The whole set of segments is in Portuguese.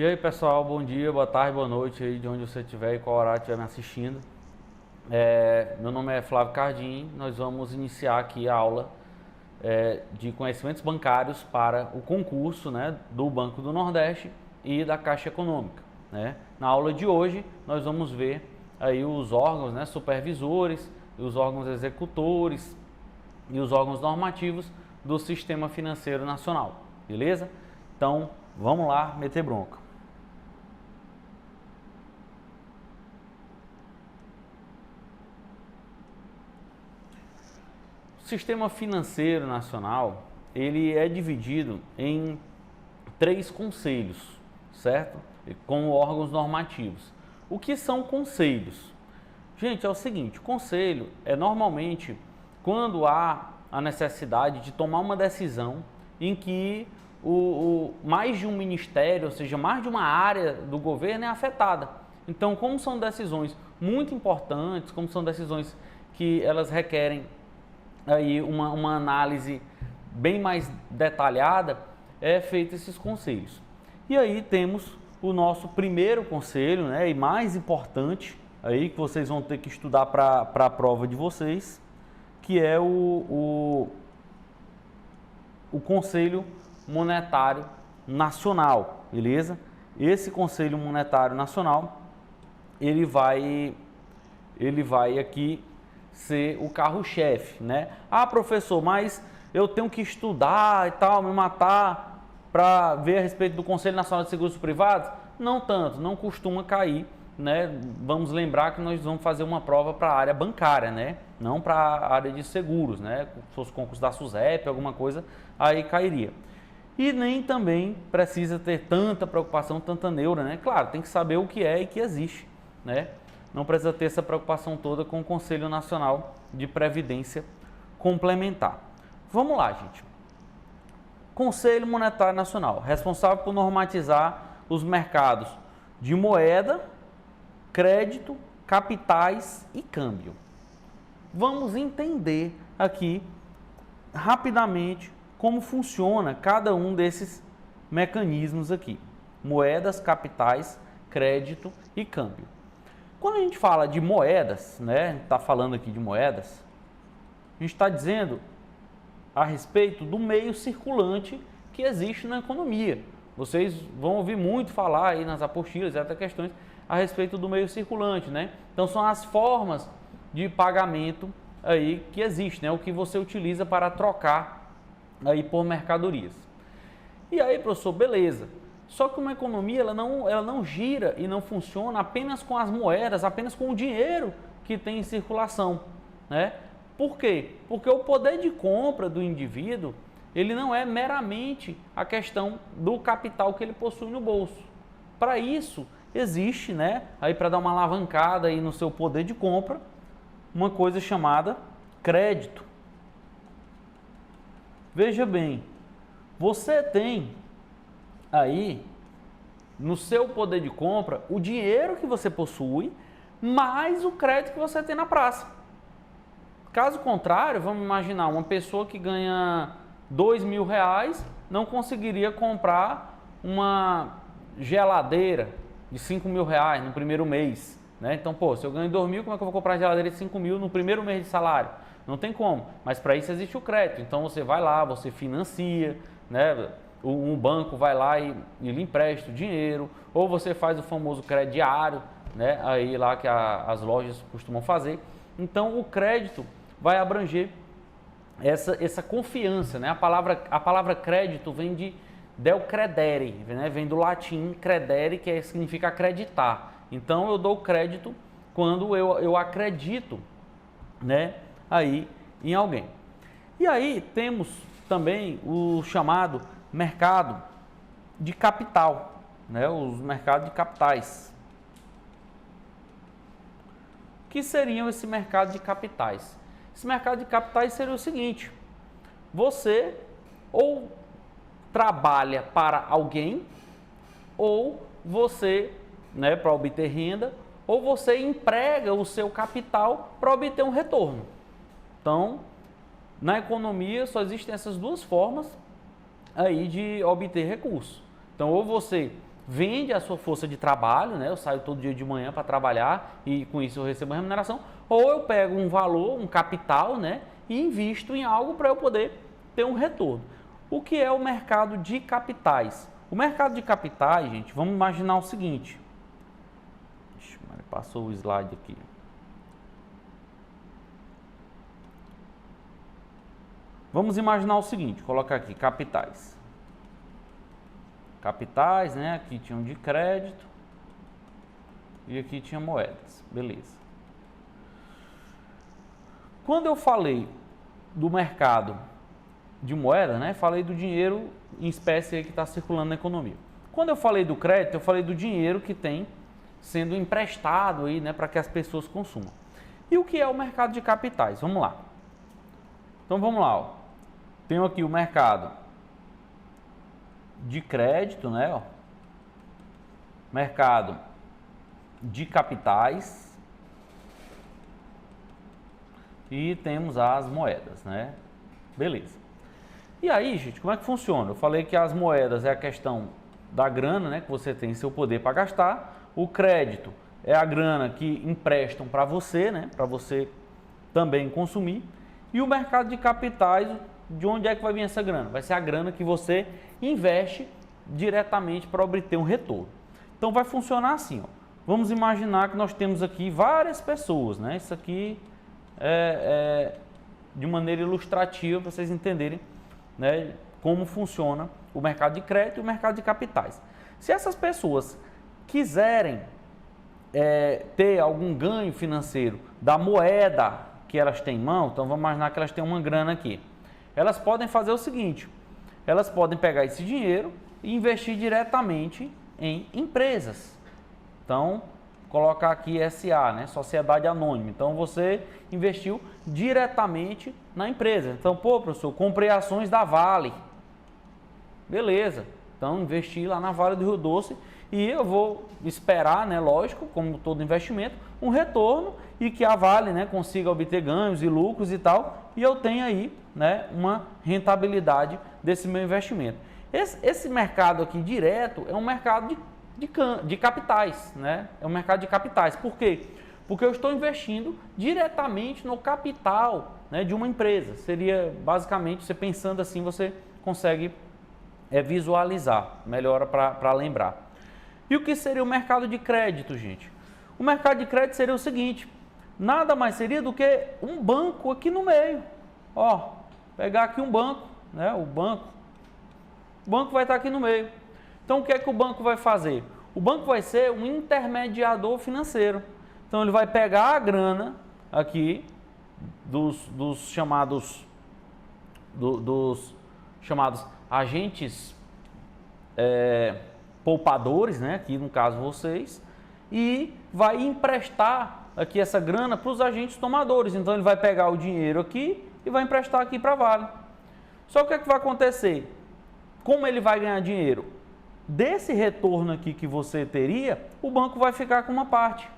E aí pessoal, bom dia, boa tarde, boa noite aí de onde você estiver e qual horário estiver me assistindo. Meu nome é Flávio Cardim, nós vamos iniciar aqui a aula de conhecimentos bancários para o concurso, né, do Banco do Nordeste e da Caixa Econômica, né? Na aula de hoje nós vamos ver aí os órgãos, né, supervisores, os órgãos executores e os órgãos normativos do Sistema Financeiro Nacional, beleza? Então vamos lá meter bronca. O Sistema Financeiro Nacional, ele é dividido em 3 conselhos, certo? Com órgãos normativos. O que são conselhos? Gente, é o seguinte, conselho é normalmente quando há a necessidade de tomar uma decisão em que mais de um ministério, ou seja, mais de uma área do governo é afetada. Então, como são decisões muito importantes, como são decisões que elas requerem aí uma análise bem mais detalhada, é feito esses conselhos. E aí temos o nosso primeiro conselho, né, e mais importante, aí que vocês vão ter que estudar para a prova de vocês, que é o Conselho Monetário Nacional, beleza? Esse Conselho Monetário Nacional, ele vai aqui ser o carro-chefe, né? Ah, professor, mas eu tenho que estudar e tal, me matar para ver a respeito do Conselho Nacional de Seguros Privados? Não tanto, não costuma cair, né? Vamos lembrar que nós vamos fazer uma prova para a área bancária, né? Não para a área de seguros, né? Se fosse concurso da SUSEP, alguma coisa, aí cairia. E nem também precisa ter tanta preocupação, tanta neura, né? Claro, tem que saber o que é e que existe, né? Não precisa ter essa preocupação toda com o Conselho Nacional de Previdência Complementar. Vamos lá, gente. Conselho Monetário Nacional, responsável por normatizar os mercados de moeda, crédito, capitais e câmbio. Vamos entender aqui rapidamente como funciona cada um desses mecanismos aqui. Moedas, capitais, crédito e câmbio. Quando a gente fala de moedas, né, a gente está falando aqui de moedas, a gente está dizendo a respeito do meio circulante que existe na economia. Vocês vão ouvir muito falar aí nas apostilas e até questões a respeito do meio circulante, né? Então são as formas de pagamento aí que existe, né? O que você utiliza para trocar aí por mercadorias. E aí, professor, beleza. Só que uma economia ela não gira e não funciona apenas com as moedas, apenas com o dinheiro que tem em circulação, né? Por quê? Porque o poder de compra do indivíduo, ele não é meramente a questão do capital que ele possui no bolso. Para isso, existe, né, aí para dar uma alavancada aí no seu poder de compra, uma coisa chamada crédito. Veja bem, você tem aí no seu poder de compra o dinheiro que você possui mais o crédito que você tem na praça. Caso contrário, vamos imaginar uma pessoa que ganha R$2.000 não conseguiria comprar uma geladeira de R$5.000 no primeiro mês, né? Então, pô, se eu ganho R$2.000, como é que eu vou comprar geladeira de R$5.000 no primeiro mês de salário? Não tem como, mas para isso existe o crédito. Então você vai lá, você financia, né? Um banco vai lá e lhe empresta o dinheiro, ou você faz o famoso crediário, né? Aí lá que as lojas costumam fazer. Então o crédito vai abranger essa confiança, né? A palavra crédito vem de del credere, né? Vem do latim credere, que significa acreditar. Então eu dou crédito quando eu acredito, né, aí em alguém. E aí temos também o chamado mercado de capital, né? Os mercados de capitais. O que seriam esse mercado de capitais? Esse mercado de capitais seria o seguinte: você ou trabalha para alguém, ou você, né, para obter renda, ou você emprega o seu capital para obter um retorno. Então, na economia só existem essas duas formas aí de obter recursos. Então, ou você vende a sua força de trabalho, né? Eu saio todo dia de manhã para trabalhar e com isso eu recebo uma remuneração, ou eu pego um valor, um capital, né? E invisto em algo para eu poder ter um retorno. O que é o mercado de capitais? O mercado de capitais, gente, vamos imaginar o seguinte. Passou o slide aqui. Vamos imaginar o seguinte, colocar aqui capitais. Capitais, né? Aqui tinha um de crédito e aqui tinha moedas. Beleza. Quando eu falei do mercado de moeda, né? Falei do dinheiro em espécie aí que está circulando na economia. Quando eu falei do crédito, eu falei do dinheiro que tem sendo emprestado aí, né? Para que as pessoas consumam. E o que é o mercado de capitais? Vamos lá. Então vamos lá. Ó. Tenho aqui o mercado de crédito, né? Ó. Mercado de capitais e temos as moedas, né? Beleza. E aí, gente, como é que funciona? Eu falei que as moedas é a questão da grana, né? Que você tem seu poder para gastar. O crédito é a grana que emprestam para você, né? Para você também consumir. E o mercado de capitais, de onde é que vai vir essa grana? Vai ser a grana que você investe diretamente para obter um retorno. Então vai funcionar assim, ó. Vamos imaginar que nós temos aqui várias pessoas, né? Isso aqui é de maneira ilustrativa para vocês entenderem, né, como funciona o mercado de crédito e o mercado de capitais. Se essas pessoas quiserem ter algum ganho financeiro da moeda que elas têm em mão, então vamos imaginar que elas têm uma grana aqui. Elas podem fazer o seguinte, elas podem pegar esse dinheiro e investir diretamente em empresas. Então, colocar aqui SA, né? Sociedade Anônima. Então, você investiu diretamente na empresa. Então, pô, professor, comprei ações da Vale. Beleza. Então, investi lá na Vale do Rio Doce e eu vou esperar, né? Lógico, como todo investimento, um retorno e que a Vale, né, consiga obter ganhos e lucros e tal, e eu tenho aí, né, uma rentabilidade desse meu investimento. Esse mercado aqui direto é um mercado de capitais, né? É um mercado de capitais. Por quê? Porque eu estou investindo diretamente no capital, né, de uma empresa. Seria basicamente, você pensando assim, você consegue visualizar, melhora para lembrar. E o que seria o mercado de crédito, gente? O mercado de crédito seria o seguinte, nada mais seria do que um banco aqui no meio. Ó, pegar aqui um banco, né? O banco vai estar aqui no meio. Então, o que é que o banco vai fazer? O banco vai ser um intermediador financeiro. Então, ele vai pegar a grana aqui dos chamados agentes poupadores, né? Aqui no caso vocês, e vai emprestar aqui essa grana para os agentes tomadores. Então, ele vai pegar o dinheiro aqui e vai emprestar aqui para a Vale. Só que o que é que vai acontecer? Como ele vai ganhar dinheiro? Desse retorno aqui que você teria, o banco vai ficar com uma parte,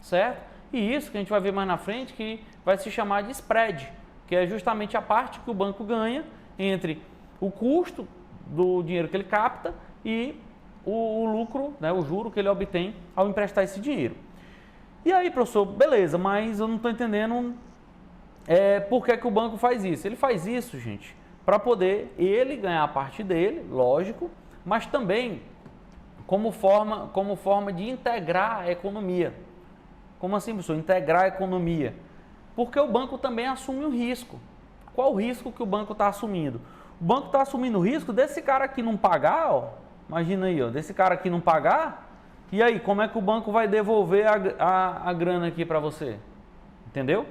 certo? E isso que a gente vai ver mais na frente, que vai se chamar de spread, que é justamente a parte que o banco ganha entre o custo do dinheiro que ele capta e o lucro, né, o juro que ele obtém ao emprestar esse dinheiro. E aí, professor, beleza, mas eu não estou entendendo por que o banco faz isso. Ele faz isso, gente, para poder ele ganhar a parte dele, lógico, mas também como forma de integrar a economia. Como assim, professor? Integrar a economia. Porque o banco também assume um risco. Qual o risco que o banco está assumindo? O banco está assumindo o risco desse cara aqui não pagar, ó, imagina aí, ó, desse cara aqui não pagar, e aí, como é que o banco vai devolver a grana aqui para você? Entendeu?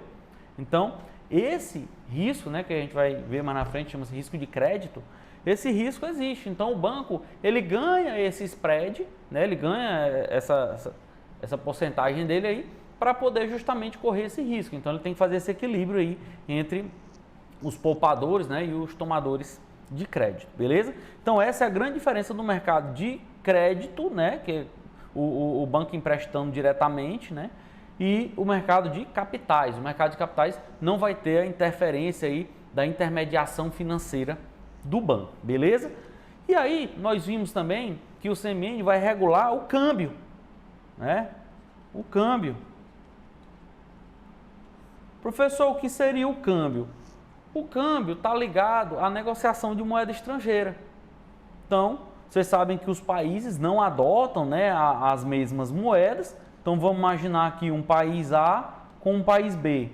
Então, esse risco, né, que a gente vai ver mais na frente, chama-se risco de crédito, esse risco existe. Então, o banco, ele ganha esse spread, né, ele ganha essa porcentagem dele aí, para poder justamente correr esse risco. Então, ele tem que fazer esse equilíbrio aí entre os poupadores, né, e os tomadores de crédito, beleza? Então, essa é a grande diferença do mercado de crédito, né, que é o banco emprestando diretamente, né, e o mercado de capitais. O mercado de capitais não vai ter a interferência aí da intermediação financeira do banco, beleza? E aí, nós vimos também que o CMN vai regular o câmbio, né? O câmbio. Professor, o que seria o câmbio? O câmbio está ligado à negociação de moeda estrangeira. Então, vocês sabem que os países não adotam, né, as mesmas moedas. Então, vamos imaginar aqui um país A com um país B.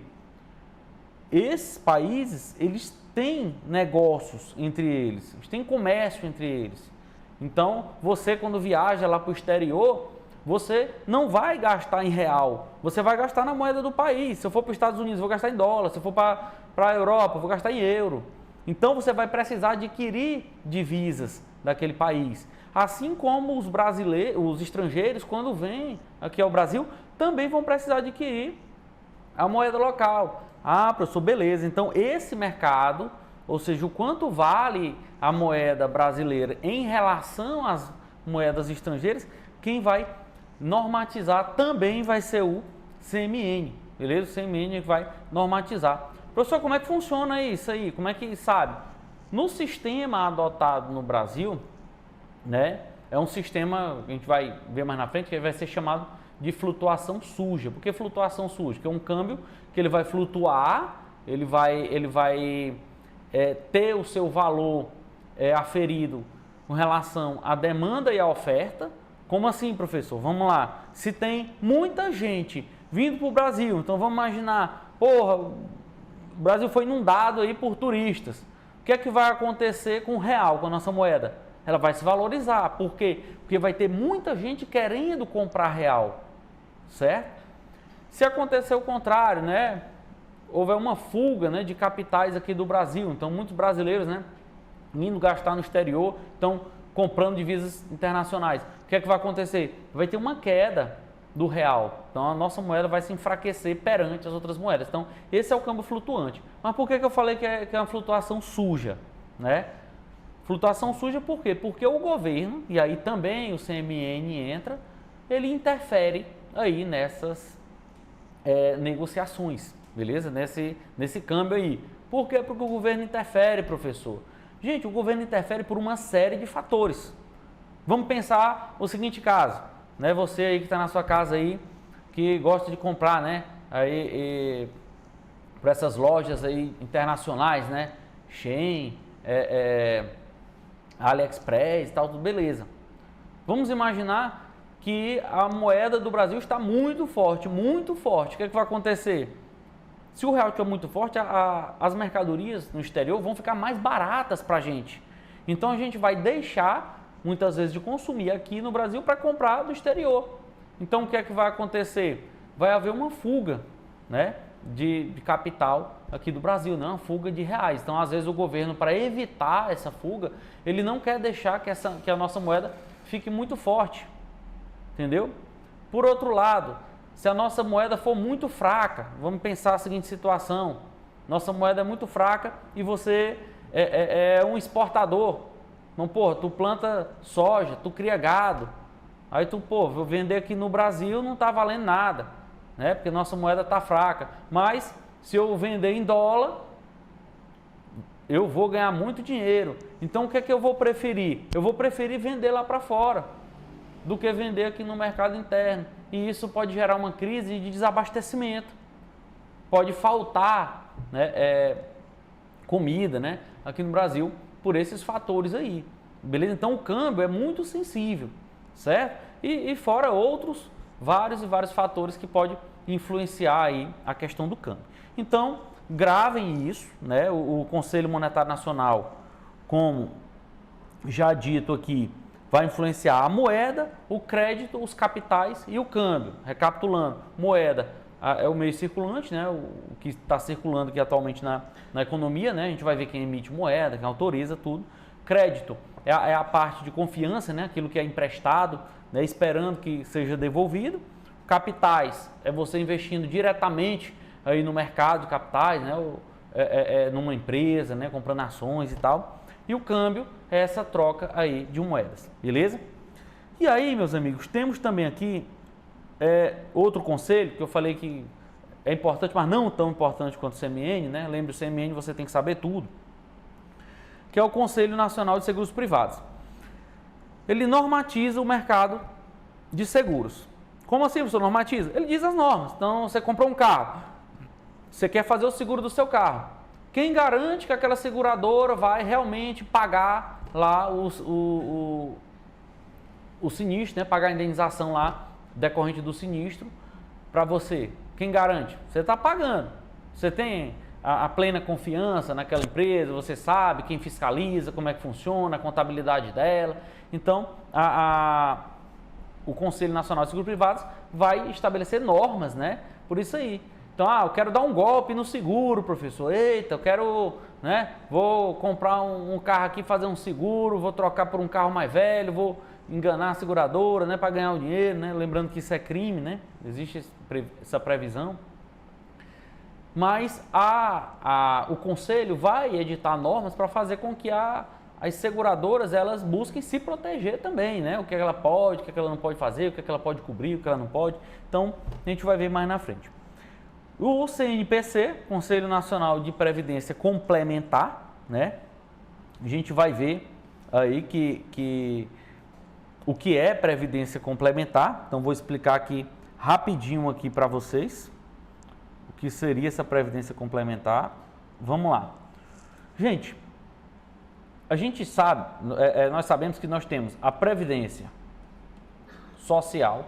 Esses países, eles têm negócios entre eles, eles têm comércio entre eles. Então, você quando viaja lá para o exterior, você não vai gastar em real, você vai gastar na moeda do país. Se eu for para os Estados Unidos, vou gastar em dólar. Se eu for para a Europa, vou gastar em euro. Então, você vai precisar adquirir divisas daquele país. Assim como os brasileiros, os estrangeiros, quando vêm aqui ao Brasil, também vão precisar adquirir a moeda local. Ah, professor, beleza. Então, esse mercado, ou seja, o quanto vale a moeda brasileira em relação às moedas estrangeiras, quem vai normatizar também vai ser o CMN, beleza? O CMN vai normatizar. Professor, como é que funciona isso aí? Como é que sabe? No sistema adotado no Brasil, né, é um sistema, a gente vai ver mais na frente, que vai ser chamado de flutuação suja. Por que flutuação suja? Que é um câmbio que ele vai flutuar, ele vai ter o seu valor aferido com relação à demanda e à oferta. Como assim, professor? Vamos lá. Se tem muita gente vindo para o Brasil, então vamos imaginar, porra, o Brasil foi inundado aí por turistas. O que é que vai acontecer com o real, com a nossa moeda? Ela vai se valorizar. Por quê? Porque vai ter muita gente querendo comprar real, certo? Se acontecer o contrário, né? Houver uma fuga, né, de capitais aqui do Brasil, então muitos brasileiros, né, indo gastar no exterior, estão comprando divisas internacionais. O que é que vai acontecer? Vai ter uma queda do real. Então a nossa moeda vai se enfraquecer perante as outras moedas. Então esse é o câmbio flutuante. Mas por que eu falei que é uma flutuação suja, né? Flutuação suja por quê? Porque o governo, e aí também o CMN entra, ele interfere aí nessas negociações, beleza? Nesse câmbio aí. Por quê? Porque o governo interfere, professor. Gente, o governo interfere por uma série de fatores. Vamos pensar o seguinte caso, né? Você aí que está na sua casa aí, que gosta de comprar, né? Aí, para essas lojas aí internacionais, né? Shein, AliExpress e tal, tudo beleza. Vamos imaginar que a moeda do Brasil está muito forte, muito forte. O que é que vai acontecer? Se o real estiver muito forte, as mercadorias no exterior vão ficar mais baratas para a gente. Então a gente vai deixar, muitas vezes, de consumir aqui no Brasil para comprar do exterior. Então o que é que vai acontecer? Vai haver uma fuga, né, de capital aqui do Brasil, né, uma fuga de reais. Então às vezes o governo, para evitar essa fuga, ele não quer deixar que a nossa moeda fique muito forte. Entendeu? Por outro lado, se a nossa moeda for muito fraca, vamos pensar a seguinte situação: nossa moeda é muito fraca e você é um exportador. Então, pô, tu planta soja, tu cria gado, aí tu, pô, vou vender aqui no Brasil, não tá valendo nada, né? Porque nossa moeda tá fraca. Mas se eu vender em dólar, eu vou ganhar muito dinheiro. Então o que é que eu vou preferir? Eu vou preferir vender lá para fora do que vender aqui no mercado interno. E isso pode gerar uma crise de desabastecimento. Pode faltar, né, comida, né, aqui no Brasil por esses fatores aí. Beleza? Então o câmbio é muito sensível, certo? E fora outros, vários e vários fatores que podem influenciar aí a questão do câmbio. Então, gravem isso, né? O Conselho Monetário Nacional, como já dito aqui, vai influenciar a moeda, o crédito, os capitais e o câmbio. Recapitulando, moeda é o meio circulante, né? O que está circulando aqui atualmente na economia, né? A gente vai ver quem emite moeda, quem autoriza tudo. Crédito é a parte de confiança, né? Aquilo que é emprestado, né? Esperando que seja devolvido. Capitais é você investindo diretamente aí no mercado de capitais, né? Numa empresa, né? Comprando ações e tal. E o câmbio é essa troca aí de moedas, beleza? E aí, meus amigos, temos também aqui outro conselho que eu falei que é importante, mas não tão importante quanto o CMN, né? Lembre, o CMN você tem que saber tudo, que é o Conselho Nacional de Seguros Privados. ele normatiza o mercado de seguros. Como assim, professor, normatiza? Ele diz as normas. Então, você comprou um carro, você quer fazer o seguro do seu carro. Quem garante que aquela seguradora vai realmente pagar lá o sinistro, né? Pagar a indenização lá decorrente do sinistro para você? Quem garante? Você está pagando. Você tem a plena confiança naquela empresa, você sabe quem fiscaliza, como é que funciona, a contabilidade dela. Então, o Conselho Nacional de Seguros Privados vai estabelecer normas, né? Por isso aí. Então, eu quero dar um golpe no seguro, professor. Eita, eu quero, né? Vou comprar um carro aqui, fazer um seguro, vou trocar por um carro mais velho, vou enganar a seguradora, né? Para ganhar o dinheiro, né? Lembrando que isso é crime, né? Existe essa previsão. Mas o Conselho vai editar normas para fazer com que as seguradoras elas busquem se proteger também, né? O que ela pode, o que ela não pode fazer, o que ela pode cobrir, o que ela não pode. Então, a gente vai ver mais na frente. O CNPC, Conselho Nacional de Previdência Complementar, né? A gente vai ver aí que o que é previdência complementar. Então, vou explicar aqui rapidinho aqui para vocês o que seria essa previdência complementar. Vamos lá. Gente, a gente sabe, nós sabemos que nós temos a previdência social.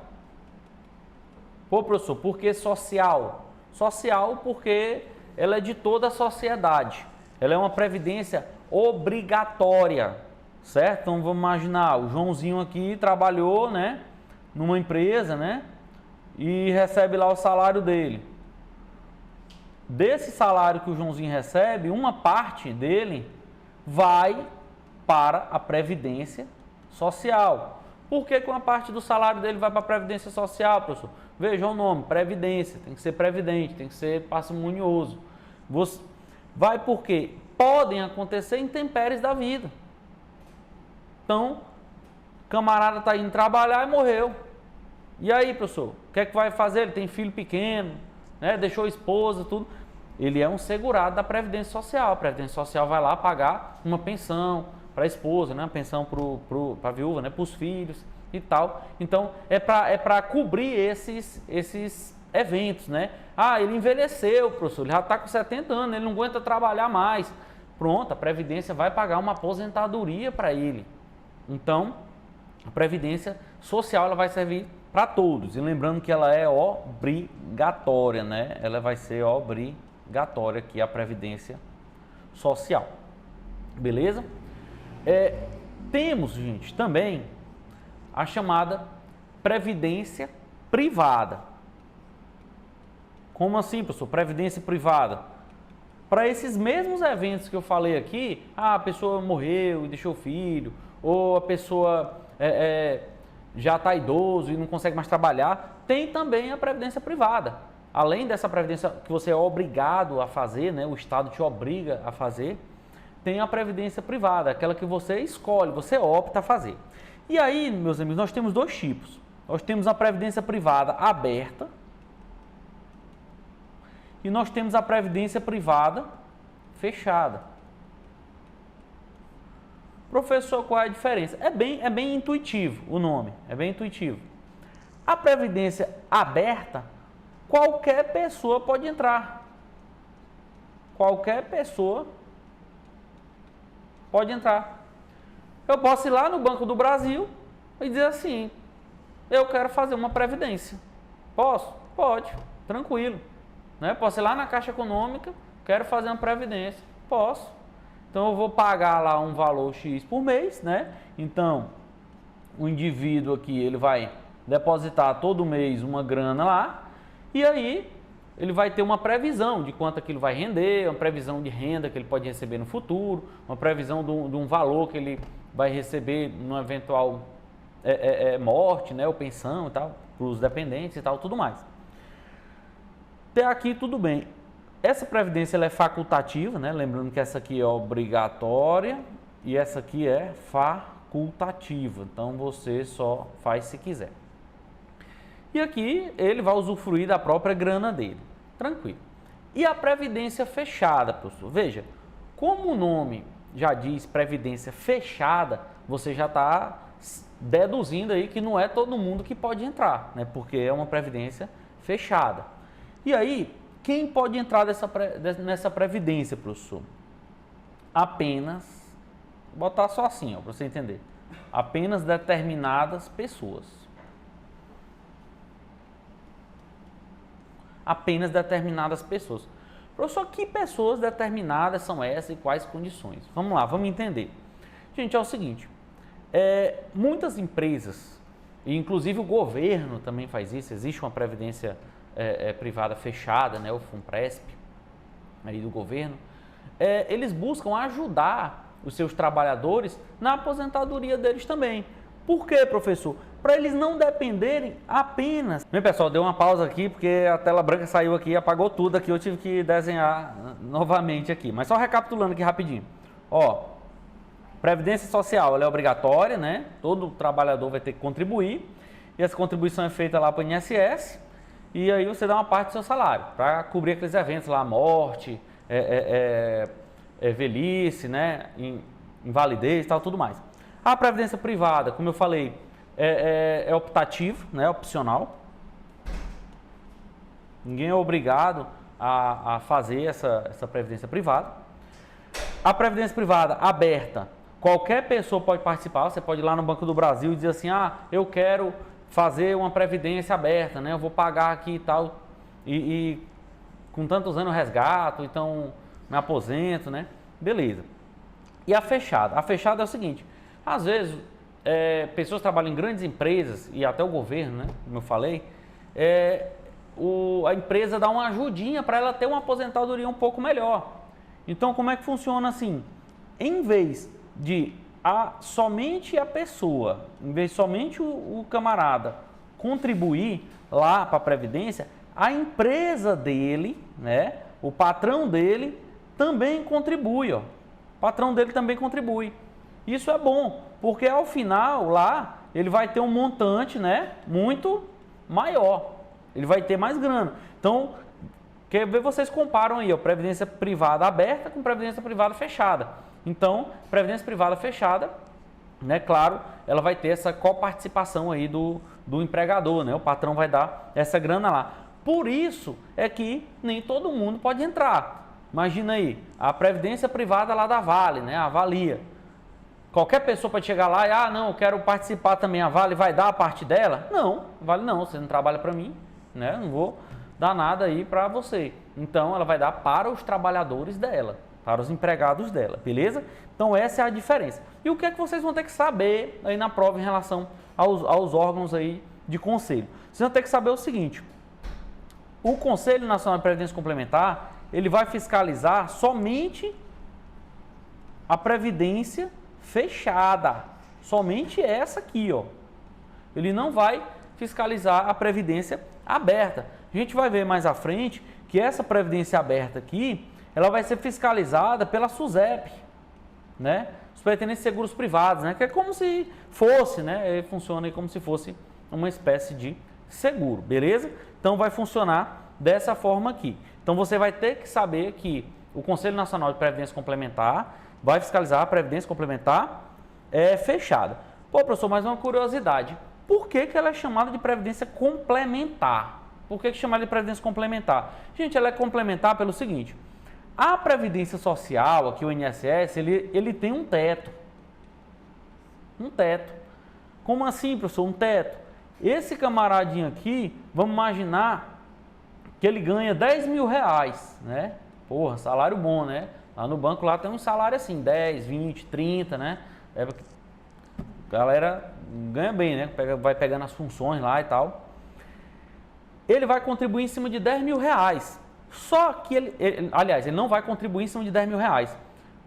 Pô, professor, por que social? Social porque ela é de toda a sociedade. Ela é uma previdência obrigatória, certo? Então vamos imaginar, o Joãozinho aqui trabalhou, né, numa empresa, né, e recebe lá o salário dele. Desse salário que o Joãozinho recebe, uma parte dele vai para a previdência social. Por que uma parte do salário dele vai para a previdência social, professor? Veja o nome, previdência, tem que ser previdente, tem que ser parcimonioso. Vai porque podem acontecer intempéries da vida. Então, o camarada está indo trabalhar e morreu. E aí, professor, o que é que vai fazer? Ele tem filho pequeno, né? Deixou esposa, tudo. Ele é um segurado da Previdência Social. A Previdência Social vai lá pagar uma pensão para a esposa, né? Uma pensão para a viúva, né? Para os filhos e tal. Então, é para cobrir esses eventos, né? Ele envelheceu, professor, ele já está com 70 anos, ele não aguenta trabalhar mais. Pronto, a Previdência vai pagar uma aposentadoria para ele. Então, a Previdência Social ela vai servir para todos. E lembrando que ela é obrigatória, né? Ela vai ser obrigatória aqui, a Previdência Social. Beleza? Temos, gente, também a chamada Previdência Privada. Como assim, professor? Previdência Privada? Para esses mesmos eventos que eu falei aqui, a pessoa morreu e deixou filho, ou a pessoa já está idoso e não consegue mais trabalhar, tem também a previdência privada. Além dessa previdência que você é obrigado a fazer, né, o Estado te obriga a fazer, tem a previdência privada, aquela que você escolhe, você opta a fazer. E aí, meus amigos, nós temos dois tipos. Nós temos a previdência privada aberta e nós temos a previdência privada fechada. Professor, qual é a diferença? É bem intuitivo o nome, é bem intuitivo. A previdência aberta, qualquer pessoa pode entrar. Qualquer pessoa pode entrar. Eu posso ir lá no Banco do Brasil e dizer assim, eu quero fazer uma previdência. Posso? Pode, tranquilo. Né? Posso ir lá na Caixa Econômica, quero fazer uma previdência. Posso. Então, eu vou pagar lá um valor X por mês, né? Então, o indivíduo aqui, ele vai depositar todo mês uma grana lá e aí ele vai ter uma previsão de quanto aquilo vai render, uma previsão de renda que ele pode receber no futuro, uma previsão de um valor que ele vai receber numa eventual morte, né? Ou pensão e tal, para os dependentes e tal, tudo mais. Até aqui tudo bem. Essa previdência ela é facultativa, né? Lembrando que essa aqui é obrigatória e essa aqui é facultativa. Então, você só faz se quiser. E aqui ele vai usufruir da própria grana dele. Tranquilo. E a previdência fechada, professor? Veja, como o nome já diz previdência fechada, você já está deduzindo aí que não é todo mundo que pode entrar, né? Porque é uma previdência fechada. E aí, quem pode entrar nessa previdência, professor? Apenas, vou botar só assim, para você entender, apenas determinadas pessoas. Apenas determinadas pessoas. Professor, que pessoas determinadas são essas e quais condições? Vamos lá, vamos entender. Gente, é o seguinte, muitas empresas, e inclusive o governo também faz isso, existe uma previdência privada fechada, né, o FUNPRESP, aí do governo, eles buscam ajudar os seus trabalhadores na aposentadoria deles também. Por quê, professor? Para eles não dependerem apenas... Bem, pessoal, deu uma pausa aqui porque a tela branca saiu aqui e apagou tudo aqui, eu tive que desenhar novamente aqui. Mas só recapitulando aqui rapidinho. Ó, previdência social, ela é obrigatória, né? Todo trabalhador vai ter que contribuir. E essa contribuição é feita lá para o INSS. E aí você dá uma parte do seu salário para cobrir aqueles eventos lá, morte, velhice, né? Invalidez e tal, tudo mais. A previdência privada, como eu falei, é optativo, né, opcional. Ninguém é obrigado a fazer essa previdência privada. A previdência privada aberta, qualquer pessoa pode participar. Você pode ir lá no Banco do Brasil e dizer assim, eu quero fazer uma previdência aberta, né, eu vou pagar aqui e tal, e com tantos anos eu resgato, então me aposento, né, beleza. E a fechada? A fechada é o seguinte, às vezes, pessoas trabalham em grandes empresas e até o governo, né, como eu falei, a empresa dá uma ajudinha para ela ter uma aposentadoria um pouco melhor. Então, como é que funciona assim? Em vez de somente a pessoa, em vez de somente o camarada contribuir lá para a Previdência, a empresa dele, né, o patrão dele também contribui, ó. O patrão dele também contribui. Isso é bom, porque ao final lá ele vai ter um montante, né, muito maior. Ele vai ter mais grana. Então, quer ver, vocês comparam aí, ó, previdência privada aberta com previdência privada fechada. Então, previdência privada fechada, né, claro, ela vai ter essa coparticipação aí do empregador, né? O patrão vai dar essa grana lá. Por isso é que nem todo mundo pode entrar. Imagina aí, a previdência privada lá da Vale, né, a Valia. Qualquer pessoa pode chegar lá e, não, eu quero participar também, a Vale vai dar a parte dela? Não, Vale não, você não trabalha para mim, né? Não vou dar nada aí para você. Então, ela vai dar para os trabalhadores dela, para os empregados dela, beleza? Então, essa é a diferença. E o que é que vocês vão ter que saber aí na prova em relação aos órgãos aí de conselho? Vocês vão ter que saber o seguinte, o Conselho Nacional de Previdência Complementar, ele vai fiscalizar somente a previdência fechada, somente essa aqui, ó. Ele não vai fiscalizar a previdência aberta. A gente vai ver mais à frente que essa previdência aberta aqui, ela vai ser fiscalizada pela SUSEP, né? Superintendência de Seguros Privados, né? Que é como se fosse, né? Funciona aí como se fosse uma espécie de seguro, beleza? Então vai funcionar dessa forma aqui. Então você vai ter que saber que o Conselho Nacional de Previdência Complementar vai fiscalizar a previdência complementar fechada. Pô, professor, mas uma curiosidade. Por que ela é chamada de previdência complementar? Por que é chamada de previdência complementar? Gente, ela é complementar pelo seguinte. A Previdência Social, aqui o INSS, ele tem um teto. Um teto. Como assim, professor? Um teto. Esse camaradinho aqui, vamos imaginar que ele ganha 10 mil reais, né? Porra, salário bom, né? Lá no banco lá tem um salário assim, 10, 20, 30, né? A galera ganha bem, né? Vai pegando as funções lá e tal. Ele vai contribuir em cima de 10 mil reais. Só que aliás, ele não vai contribuir em cima de 10 mil reais.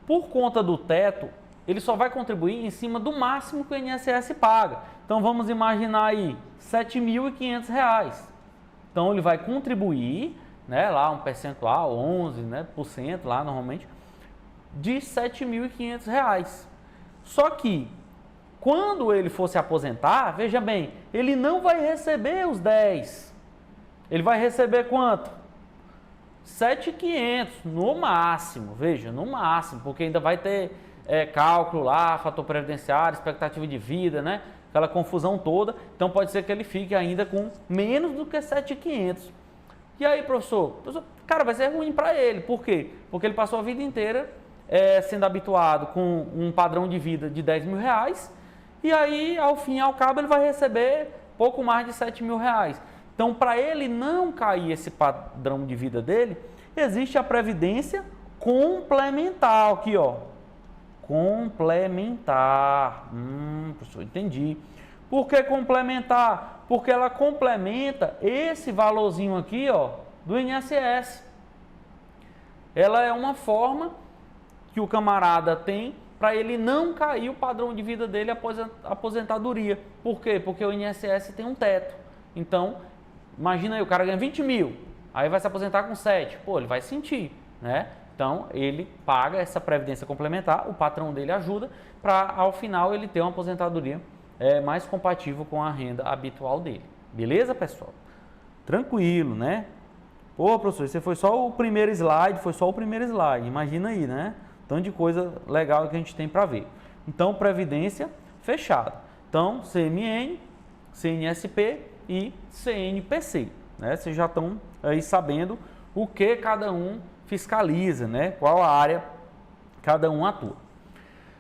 Por conta do teto, ele só vai contribuir em cima do máximo que o INSS paga. Então vamos imaginar aí, R$ 7.500 reais. Então ele vai contribuir, né, lá um percentual, 11%, né, lá normalmente, de R$ 7.500 reais. Só que, quando ele for se aposentar, veja bem, ele não vai receber os 10. Ele vai receber quanto? 7.500 no máximo, veja, no máximo, porque ainda vai ter cálculo lá, fator previdenciário, expectativa de vida, né? Aquela confusão toda, então pode ser que ele fique ainda com menos do que 7.500. E aí, professor, cara, vai ser ruim para ele, por quê? Porque ele passou a vida inteira sendo habituado com um padrão de vida de 10 mil reais, e aí, ao fim e ao cabo, ele vai receber pouco mais de 7 mil reais. Então, para ele não cair esse padrão de vida dele, existe a previdência complementar, aqui ó, complementar. Professor, entendi. Por que complementar? Porque ela complementa esse valorzinho aqui, ó, do INSS. Ela é uma forma que o camarada tem para ele não cair o padrão de vida dele após a aposentadoria. Por quê? Porque o INSS tem um teto. Então, imagina aí, o cara ganha 20 mil, aí vai se aposentar com 7. Pô, ele vai sentir, né? Então, ele paga essa previdência complementar, o patrão dele ajuda para, ao final, ele ter uma aposentadoria mais compatível com a renda habitual dele. Beleza, pessoal? Tranquilo, né? Pô, professor, esse foi só o primeiro slide, imagina aí, né? Tanto de coisa legal que a gente tem para ver. Então, previdência fechada. Então, CMN, CNSP e CNPC, né? Vocês já estão aí sabendo o que cada um fiscaliza, né? Qual a área cada um atua.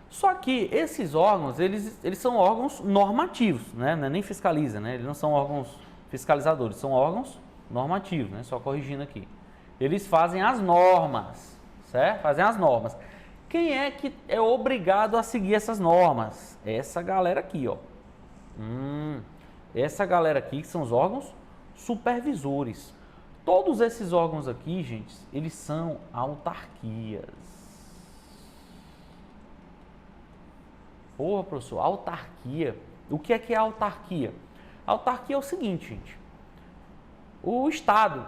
Só que esses órgãos, eles são órgãos normativos, né? Não é nem fiscaliza, né? Eles não são órgãos fiscalizadores, são órgãos normativos, né? Só corrigindo aqui. Eles fazem as normas, certo? Fazem as normas. Quem é que é obrigado a seguir essas normas? Essa galera aqui, ó. Essa galera aqui que são os órgãos supervisores. Todos esses órgãos aqui, gente, eles são autarquias. Porra, professor, autarquia. O que é autarquia? Autarquia é o seguinte, gente. O Estado,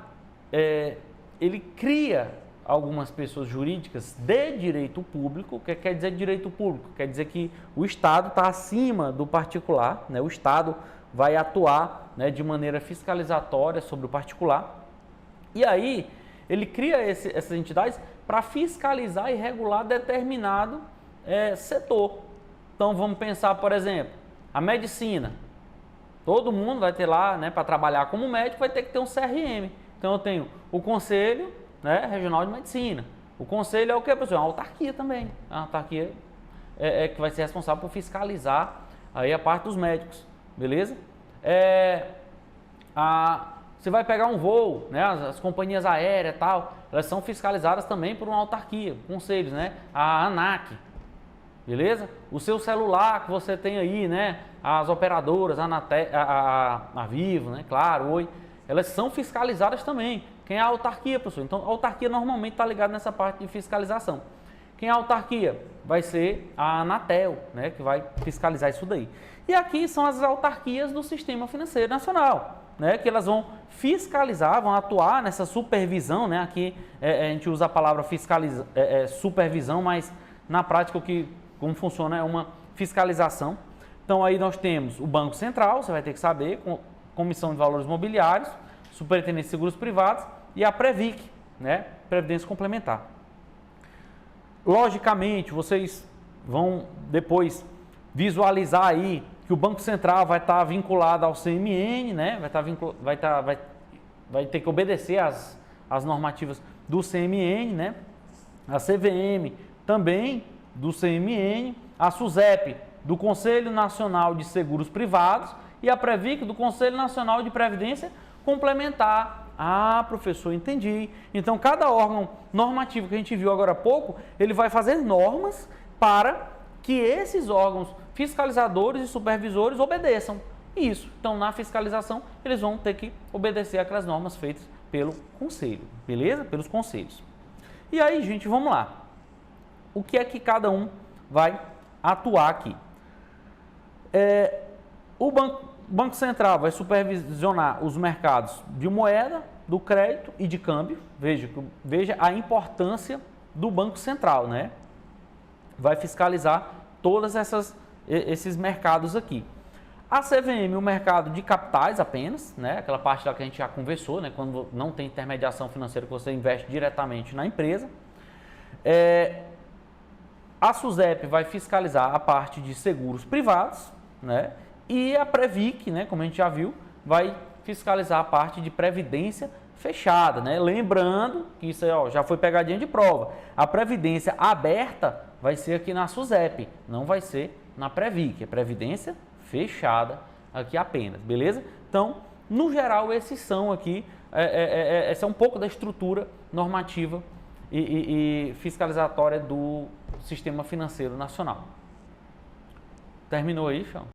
ele cria algumas pessoas jurídicas de direito público. O que quer dizer direito público? Quer dizer que o Estado está acima do particular, né? O Estado vai atuar, né, de maneira fiscalizatória sobre o particular. E aí, ele cria essas entidades para fiscalizar e regular determinado setor. Então, vamos pensar, por exemplo, a medicina. Todo mundo vai ter lá, né, para trabalhar como médico, vai ter que ter um CRM. Então, eu tenho o Conselho, né, Regional de Medicina. O Conselho é o que, professor? É uma autarquia também. A autarquia que vai ser responsável por fiscalizar aí a parte dos médicos. Beleza? Você vai pegar um voo, né? As companhias aéreas e tal, elas são fiscalizadas também por uma autarquia, conselhos, né? A ANAC, beleza? O seu celular que você tem aí, né? As operadoras, a Vivo, né? Claro, Oi, elas são fiscalizadas também. Quem é a autarquia, professor? Então, a autarquia normalmente está ligada nessa parte de fiscalização. Quem é a autarquia? Vai ser a Anatel, né? Que vai fiscalizar isso daí. E aqui são as autarquias do Sistema Financeiro Nacional, né, que elas vão fiscalizar, vão atuar nessa supervisão, né? Aqui a gente usa a palavra supervisão, mas na prática como funciona é uma fiscalização. Então aí nós temos o Banco Central, você vai ter que saber, Comissão de Valores Mobiliários, Superintendência de Seguros Privados e a Previc, né? Previdência Complementar. Logicamente, vocês vão depois visualizar aí que o Banco Central vai estar vinculado ao CMN, né? Vai ter que obedecer às normativas do CMN, né? A CVM também do CMN, a SUSEP do Conselho Nacional de Seguros Privados e a Previc do Conselho Nacional de Previdência Complementar. Ah, professor, entendi. Então, cada órgão normativo que a gente viu agora há pouco, ele vai fazer normas para que esses órgãos fiscalizadores e supervisores obedeçam isso. Então, na fiscalização, eles vão ter que obedecer aquelas normas feitas pelo conselho, beleza? Pelos conselhos. E aí, gente, vamos lá. O que é que cada um vai atuar aqui? O Banco Central vai supervisionar os mercados de moeda, do crédito e de câmbio. Veja a importância do Banco Central, né? Vai fiscalizar todos esses mercados aqui. A CVM, o mercado de capitais apenas, né? Aquela parte lá que a gente já conversou, né? Quando não tem intermediação financeira, que você investe diretamente na empresa. A SUSEP vai fiscalizar a parte de seguros privados, né? E a Previc, né? Como a gente já viu, vai fiscalizar a parte de previdência fechada, né? Lembrando que isso aí, ó, já foi pegadinha de prova. A previdência aberta vai ser aqui na SUSEP, não vai ser na Previc, é previdência fechada aqui apenas, beleza? Então, no geral, esses são aqui, essa é um pouco da estrutura normativa e fiscalizatória do Sistema Financeiro Nacional. Terminou aí, Chão?